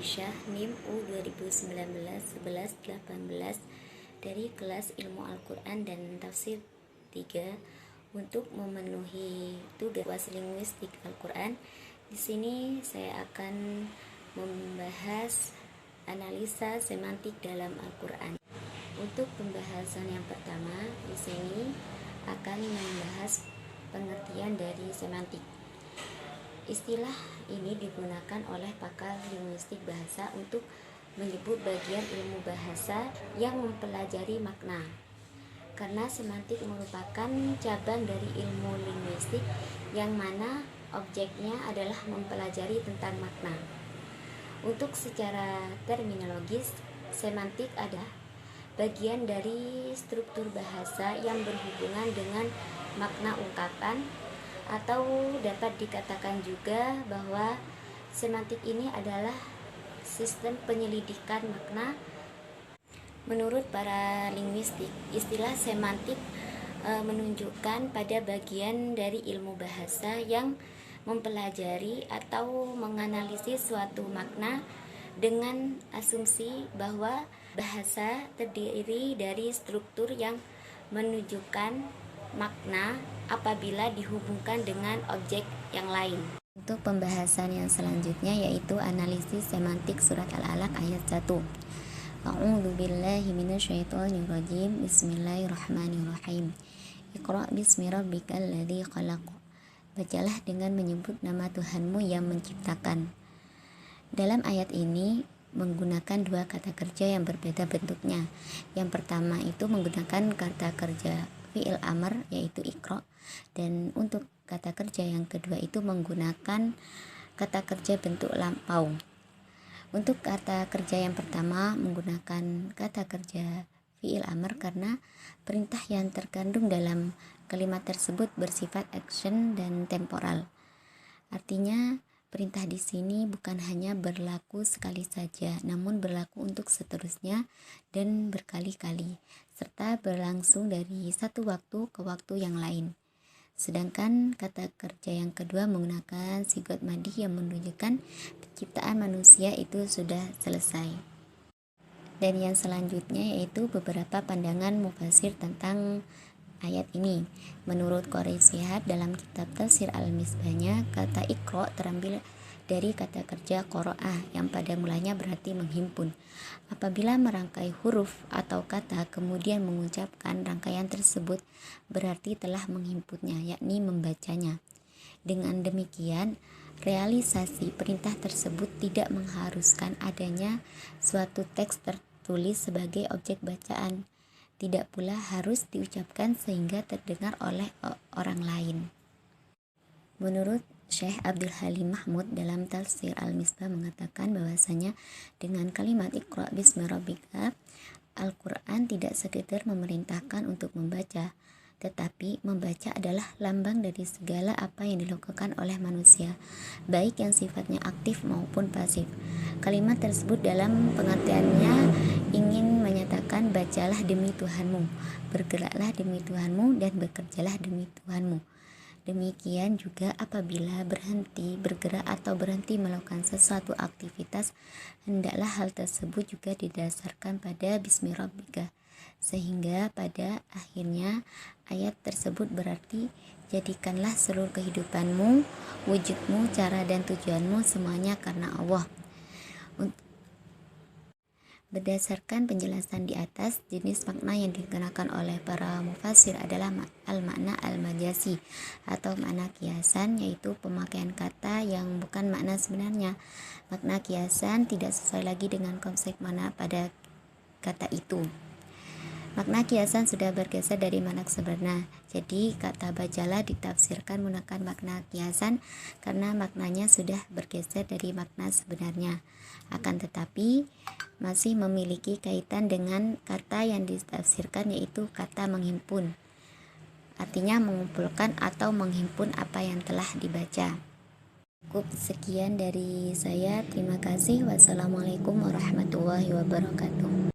Aisyah NIM U 2019-11-18 dari kelas Ilmu Al-Quran dan Tafsir 3 untuk memenuhi tugas linguistik Al-Quran. Di sini saya akan membahas analisa semantik dalam Al-Quran. Untuk pembahasan yang pertama, di sini akan membahas pengertian dari semantik. Istilah ini digunakan oleh pakar linguistik bahasa untuk menyebut bagian ilmu bahasa yang mempelajari makna. Karena semantik merupakan cabang dari ilmu linguistik yang mana objeknya adalah mempelajari tentang makna. Untuk secara terminologis, semantik adalah bagian dari struktur bahasa yang berhubungan dengan makna ungkapan, atau dapat dikatakan juga bahwa semantik ini adalah sistem penyelidikan makna. Menurut para linguistik, istilah semantik menunjukkan pada bagian dari ilmu bahasa yang mempelajari atau menganalisis suatu makna dengan asumsi bahwa bahasa terdiri dari struktur yang menunjukkan makna apabila dihubungkan dengan objek yang lain. Untuk pembahasan yang selanjutnya yaitu analisis semantik surat Al-Alaq ayat 1. A'udzu billahi minasyaitonir rajim. Bismillahirrahmanirrahim. Iqra bismi rabbikal ladzi khalaq. Bacalah dengan menyebut nama Tuhanmu yang menciptakan. Dalam ayat ini menggunakan dua kata kerja yang berbeda bentuknya. Yang pertama itu menggunakan kata kerja fi'il amr yaitu iqra, dan untuk kata kerja yang kedua itu menggunakan kata kerja bentuk lampau. Untuk kata kerja yang pertama menggunakan kata kerja fi'il amr karena perintah yang terkandung dalam kalimat tersebut bersifat action dan temporal. Artinya perintah di sini bukan hanya berlaku sekali saja, namun berlaku untuk seterusnya dan berkali-kali, serta berlangsung dari satu waktu ke waktu yang lain. Sedangkan kata kerja yang kedua menggunakan sigot madhi yang menunjukkan penciptaan manusia itu sudah selesai. Dan yang selanjutnya yaitu beberapa pandangan mufasir tentang ayat ini. Menurut Qori Shihab dalam kitab Tafsir Al-Misbahnya, kata iqra terambil dari kata kerja qara'a yang pada mulanya berarti menghimpun. Apabila merangkai huruf atau kata kemudian mengucapkan rangkaian tersebut berarti telah menghimpunnya, yakni membacanya. Dengan demikian, realisasi perintah tersebut tidak mengharuskan adanya suatu teks tertulis sebagai objek bacaan. Tidak pula harus diucapkan sehingga terdengar oleh orang lain. Menurut Syekh Abdul Halim Mahmud dalam Tafsir Al-Misbah mengatakan bahwasanya dengan kalimat Iqra bismi rabbika, Al-Quran tidak sekedar memerintahkan untuk membaca, tetapi membaca adalah lambang dari segala apa yang dilakukan oleh manusia, baik yang sifatnya aktif maupun pasif. Kalimat tersebut dalam pengertiannya ingin menyatakan bacalah demi Tuhanmu, bergeraklah demi Tuhanmu, dan bekerjalah demi Tuhanmu. Demikian juga apabila berhenti bergerak atau berhenti melakukan sesuatu aktivitas, hendaklah hal tersebut juga didasarkan pada bismi rabbika. Sehingga pada akhirnya ayat tersebut berarti jadikanlah seluruh kehidupanmu, wujudmu, cara dan tujuanmu semuanya karena Allah. Berdasarkan penjelasan di atas, jenis makna yang digunakan oleh para mufasir adalah al-makna al-majazi atau makna kiasan, yaitu pemakaian kata yang bukan makna sebenarnya. Makna kiasan tidak sesuai lagi dengan konsep makna pada kata itu. Makna kiasan sudah bergeser dari makna sebenarnya. Jadi kata bacalah ditafsirkan menggunakan makna kiasan karena maknanya sudah bergeser dari makna sebenarnya. Akan tetapi masih memiliki kaitan dengan kata yang ditafsirkan, yaitu kata menghimpun. Artinya mengumpulkan atau menghimpun apa yang telah dibaca. Cukup sekian dari saya. Terima kasih. Wassalamualaikum warahmatullahi wabarakatuh.